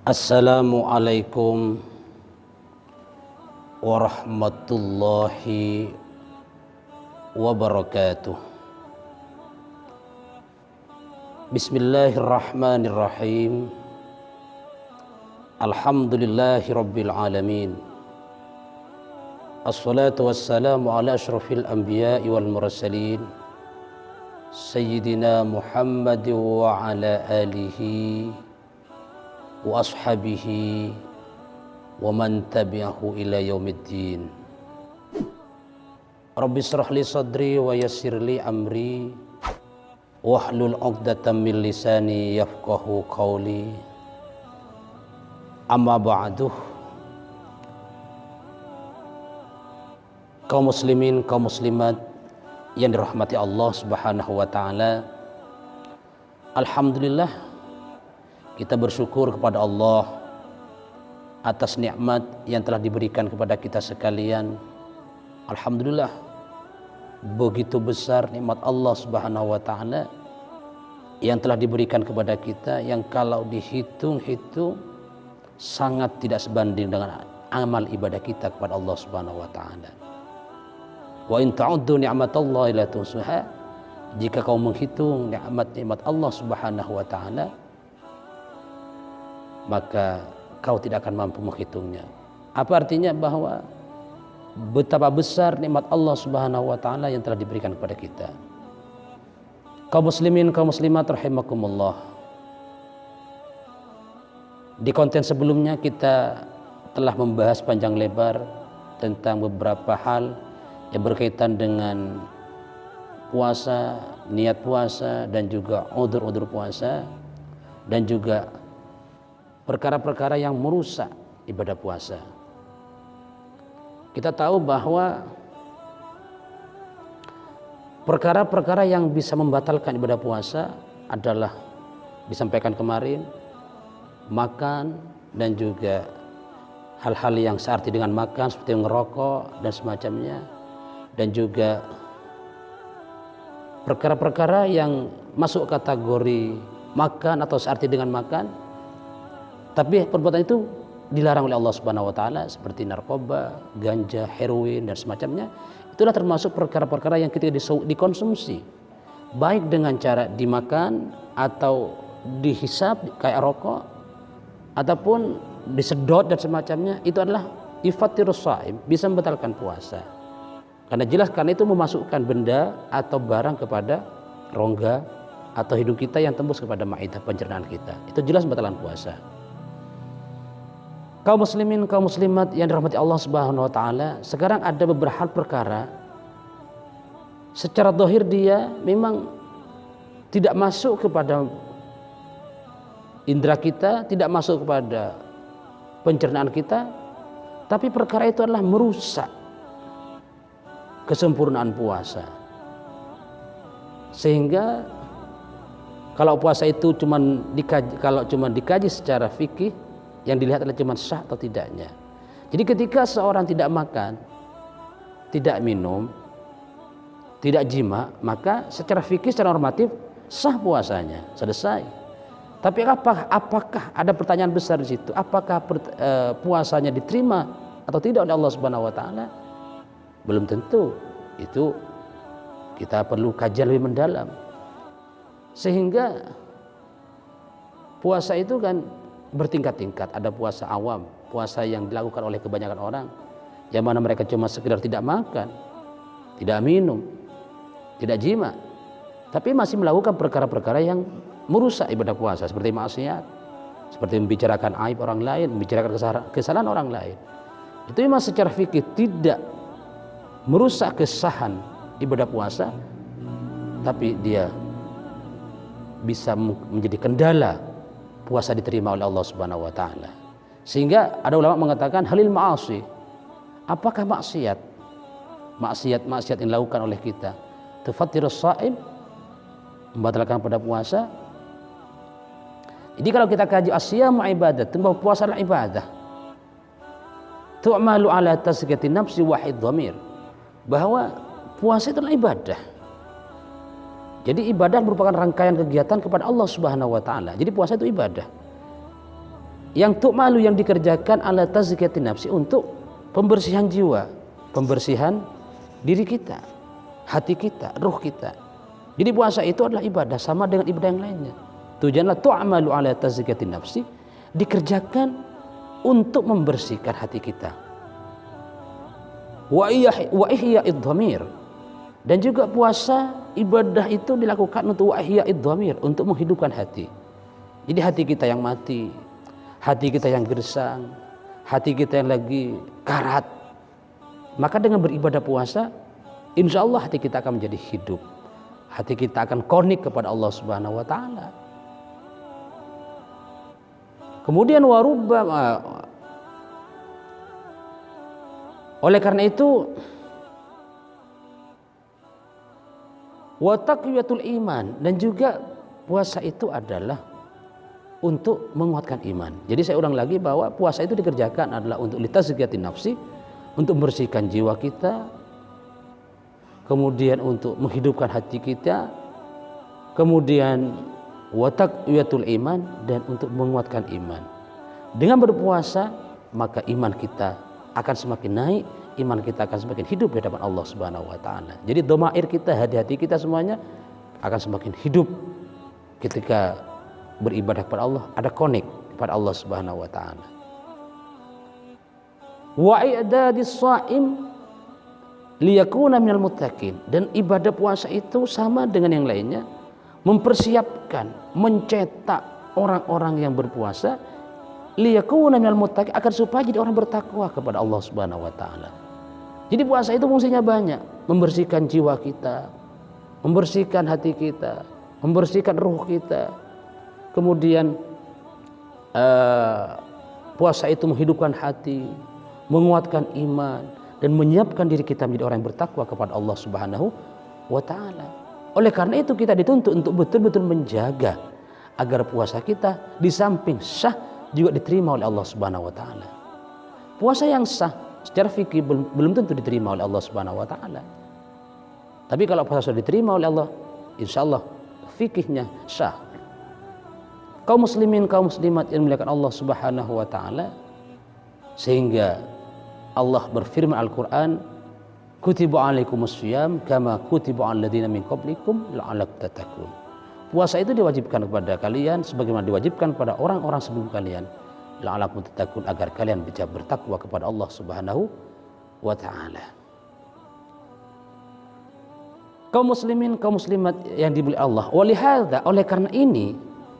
Assalamualaikum warahmatullahi wabarakatuh. Bismillahirrahmanirrahim. Alhamdulillahi rabbil alamin. Assalatu wassalamu ala asyrafil anbiya'i wal mursalin Sayyidina Muhammad wa ala alihi wa ashabihi wa man tabi'ahu ila yaumiddin. Rabbi shrah li sadri wa yassir li amri wahlul 'uqdatam min lisani yafqahu qawli. Amma ba'du. Kaum muslimin, kaum muslimat yang dirahmati Allah Subhanahu wa taala. Alhamdulillah, kita bersyukur kepada Allah atas nikmat yang telah diberikan kepada kita sekalian. Alhamdulillah, begitu besar nikmat Allah Subhanahu wa taala yang telah diberikan kepada kita, yang kalau dihitung-hitung sangat tidak sebanding dengan amal ibadah kita kepada Allah Subhanahu wa taala. Wa in ta'uddu ni'matallahi la tuhsuha. Jika kau menghitung nikmat-nikmat Allah Subhanahu wa taala, maka kau tidak akan mampu menghitungnya. Apa artinya? Bahwa betapa besar nikmat Allah Subhanahu wa taala yang telah diberikan kepada kita. Kaum muslimin, kaum muslimat rahimakumullah. Di konten sebelumnya kita telah membahas panjang lebar tentang beberapa hal yang berkaitan dengan puasa, niat puasa, dan juga udzur-udzur puasa, dan juga perkara-perkara yang merusak ibadah puasa. Kita tahu bahwa perkara-perkara yang bisa membatalkan ibadah puasa adalah disampaikan kemarin, makan, dan juga hal-hal yang searti dengan makan seperti ngerokok dan semacamnya, dan juga perkara-perkara yang masuk kategori makan atau searti dengan makan, tapi perbuatan itu dilarang oleh Allah Subhanahu wa taala, seperti narkoba, ganja, heroin, dan semacamnya. Itulah termasuk perkara-perkara yang ketika dikonsumsi, baik dengan cara dimakan atau dihisap kayak rokok, ataupun disedot dan semacamnya, itu adalah ifatirus shaim, bisa membatalkan puasa. Karena jelas, karena itu memasukkan benda atau barang kepada rongga atau hidung kita yang tembus kepada maidah, pencernaan kita. Itu jelas membatalkan puasa. Kaum muslimin, kaum muslimat yang dirahmati Allah Subhanahu wa taala, sekarang ada beberapa hal perkara secara zahir dia memang tidak masuk kepada indera kita, tidak masuk kepada pencernaan kita, tapi perkara itu adalah merusak kesempurnaan puasa. Sehingga kalau puasa itu cuma dikaji secara fikih, yang dilihat adalah cuma sah atau tidaknya. Jadi ketika seorang tidak makan, tidak minum, tidak jima, maka secara fikih, secara normatif sah puasanya, selesai. Tapi apakah ada pertanyaan besar di situ? Apakah puasanya diterima atau tidak oleh Allah Subhanahu wa taala? Belum tentu. Itu kita perlu kajian lebih mendalam. Sehingga puasa itu kan bertingkat-tingkat. Ada puasa awam, puasa yang dilakukan oleh kebanyakan orang, yang mana mereka cuma sekedar tidak makan, tidak minum, tidak jima, tapi masih melakukan perkara-perkara yang merusak ibadah puasa, seperti maksiat, seperti membicarakan aib orang lain, membicarakan kesalahan orang lain. Itu memang secara fikih tidak merusak kesahan ibadah puasa, tapi dia bisa menjadi kendala puasa diterima oleh Allah Subhanahu wa taala. Sehingga ada ulama mengatakan halil ma'asi. Apakah maksiat yang dilakukan oleh kita tufattirus shaim, membatalkan pada puasa? Jadi kalau kita kaji asyamu ibadah, bahwa puasa adalah ibadah. Tu'malu ala tazkiyati nafsi wahid dhamir. Bahwa puasa itu adalah ibadah. Jadi ibadah merupakan rangkaian kegiatan kepada Allah Subhanahu wa taala. Jadi puasa itu ibadah. yang tu'malu yang dikerjakan ala tazkiyatin nafsi untuk pembersihan jiwa, pembersihan diri kita, hati kita, ruh kita. Jadi puasa itu adalah ibadah sama dengan ibadah yang lainnya. Tujuanlah tu'malu ala tazkiyatin nafsi, dikerjakan untuk membersihkan hati kita. Wa ihya'id dhamir, dan juga puasa ibadah itu dilakukan untuk wa ihya'id dhamir, untuk menghidupkan hati. Jadi hati kita yang mati, hati kita yang gersang, hati kita yang lagi karat, maka dengan beribadah puasa, insya Allah hati kita akan menjadi hidup. Hati kita akan konik kepada Allah Subhanahu wa Ta'ala. Kemudian oleh karena itu wa taqwiyatul iman, dan juga puasa itu adalah untuk menguatkan iman. Jadi saya ulang lagi bahwa puasa itu dikerjakan adalah untuk litazkiyatin nafsi, untuk membersihkan jiwa kita, kemudian untuk menghidupkan hati kita, kemudian wa taqwiyatul iman, dan untuk menguatkan iman. Dengan berpuasa maka iman kita akan semakin naik, iman kita akan semakin hidup di hadapan Allah Subhanahu wa Ta'ala. Jadi dhamair kita, hati-hati kita semuanya akan semakin hidup ketika beribadah kepada Allah, ada connect kepada Allah Subhanahu wa Ta'ala. Wa i'dadis shaim liyakuna minal muttaqin, dan ibadah puasa itu sama dengan yang lainnya, mempersiapkan, mencetak orang-orang yang berpuasa liyakuna minal muttaqin, agar supaya jadi orang bertakwa kepada Allah Subhanahu wa Ta'ala. Jadi puasa itu fungsinya banyak, membersihkan jiwa kita, membersihkan hati kita, membersihkan ruh kita. Kemudian puasa itu menghidupkan hati, menguatkan iman, dan menyiapkan diri kita menjadi orang yang bertakwa kepada Allah Subhanahu wa Ta'ala. Oleh karena itu kita dituntut untuk betul-betul menjaga agar puasa kita di samping sah juga diterima oleh Allah Subhanahu wa Ta'ala. Puasa yang sah secara fikih belum tentu diterima oleh Allah Subhanahu wa Ta'ala. Tapi kalau puasa sudah diterima oleh Allah, insya Allah fikihnya sah. Kaum muslimin, kaum muslimat yang dimuliakan Allah Subhanahu wa Ta'ala, sehingga Allah berfirman Al-Quran, kutiba alaikumus syiyam kama kutiba alal ladzina min qablikum la'allakum tattaqun. Puasa itu diwajibkan kepada kalian sebagaimana diwajibkan pada orang-orang sebelum kalian, la'allakum tattaqun, agar kalian bisa bertakwa kepada Allah Subhanahu wa Ta'ala. Kaum muslimin, kaum muslimat yang dimuliakan Allah, walihada, oleh karena ini,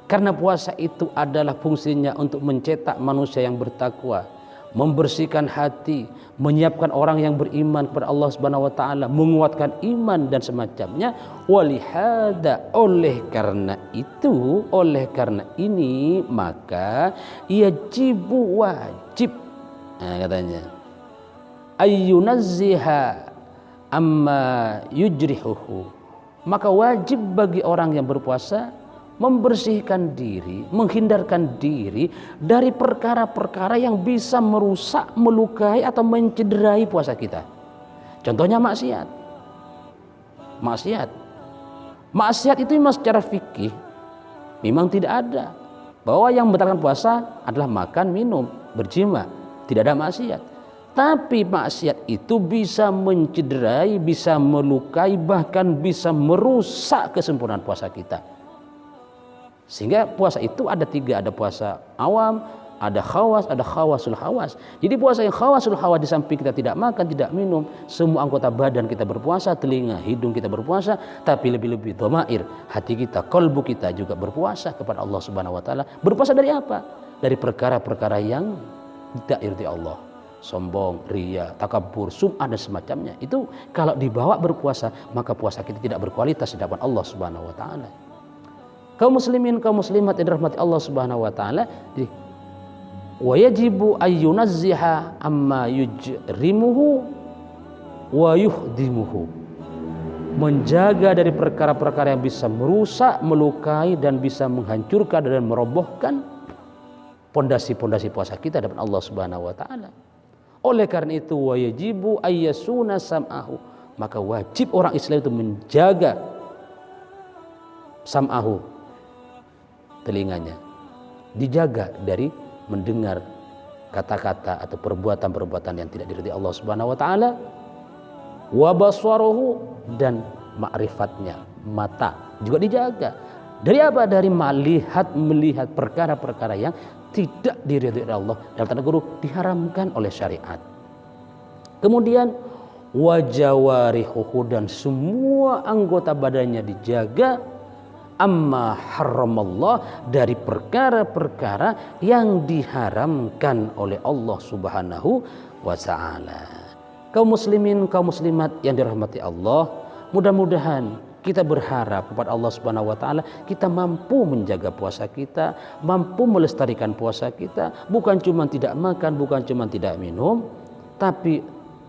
karena puasa itu adalah fungsinya untuk mencetak manusia yang bertakwa, membersihkan hati, menyiapkan orang yang beriman kepada Allah Subhanahu wa Ta'ala, menguatkan iman dan semacamnya. Walihada, oleh karena itu, oleh karena ini, maka yajibu, wajib, katanya, ayyunazziha amma yujrihuhu, maka wajib bagi orang yang berpuasa membersihkan diri, menghindarkan diri dari perkara-perkara yang bisa merusak, melukai atau mencederai puasa kita. Contohnya maksiat. Maksiat itu memang secara fikih memang tidak ada bahwa yang membatalkan puasa adalah makan, minum, berjima, tidak ada maksiat. Tapi maksiat itu bisa mencederai, bisa melukai, bahkan bisa merusak kesempurnaan puasa kita. Sehingga puasa itu ada tiga, ada puasa awam, ada khawas, ada khawasul khawas. Jadi puasa yang khawasul khawas, di samping kita tidak makan, tidak minum, semua anggota badan kita berpuasa, telinga, hidung kita berpuasa, tapi lebih-lebih dhamair, hati kita, kalbu kita juga berpuasa kepada Allah Subhanahu wa Ta'ala. Berpuasa dari apa? Dari perkara-perkara yang tidak irdi Allah, sombong, riya, takabur, sum'ah dan semacamnya. Itu kalau dibawa berpuasa, maka puasa kita tidak berkualitas di hadapan Allah Subhanahu wa Ta'ala. Kaum muslimin, kaum muslimat yang dirahmati Allah Subhanahu wa Ta'ala, wa yajibu ayyunazziha amma yujrimuhu wa yuhdimuhu, menjaga dari perkara-perkara yang bisa merusak, melukai, dan bisa menghancurkan dan merobohkan pondasi-pondasi puasa kita di hadapan Allah Subhanahu wa Ta'ala. Oleh karena itu, wa yajibu ayyasuna sam'ahu, maka wajib orang Islam itu menjaga sam'ahu, telinganya, dijaga dari mendengar kata-kata atau perbuatan-perbuatan yang tidak diridhai Allah Subhanahu wa taala, wa basarahu, dan ma'rifatnya, mata juga dijaga. Dari apa? Dari melihat perkara-perkara yang tidak diridhai Allah, dalam tanda kurung diharamkan oleh syariat. Kemudian wajawarihuhu, dan semua anggota badannya dijaga, amma haramallah, dari perkara-perkara yang diharamkan oleh Allah Subhanahu wa ta'ala. Kaum muslimin, kaum muslimat yang dirahmati Allah, mudah-mudahan kita berharap kepada Allah Subhanahu wa taala kita mampu menjaga puasa kita, mampu melestarikan puasa kita, bukan cuma tidak makan, bukan cuma tidak minum, tapi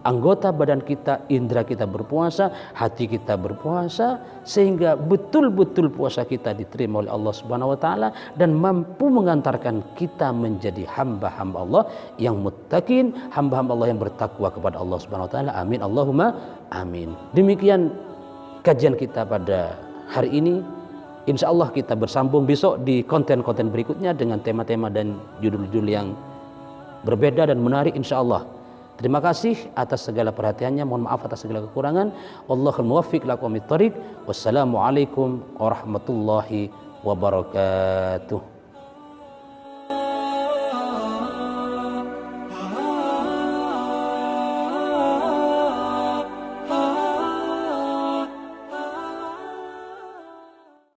anggota badan kita, indera kita berpuasa, hati kita berpuasa, sehingga betul-betul puasa kita diterima oleh Allah Subhanahu wa taala dan mampu mengantarkan kita menjadi hamba-hamba Allah yang muttaqin, hamba-hamba Allah yang bertakwa kepada Allah Subhanahu wa taala. Amin Allahumma amin. Demikian kajian kita pada hari ini. Insya Allah kita bersambung besok di konten-konten berikutnya dengan tema-tema dan judul-judul yang berbeda dan menarik insya Allah. Terima kasih atas segala perhatiannya. Mohon maaf atas segala kekurangan. Wallahul muwaffiq lakum lit thoriq. Wassalamualaikum warahmatullahi wabarakatuh.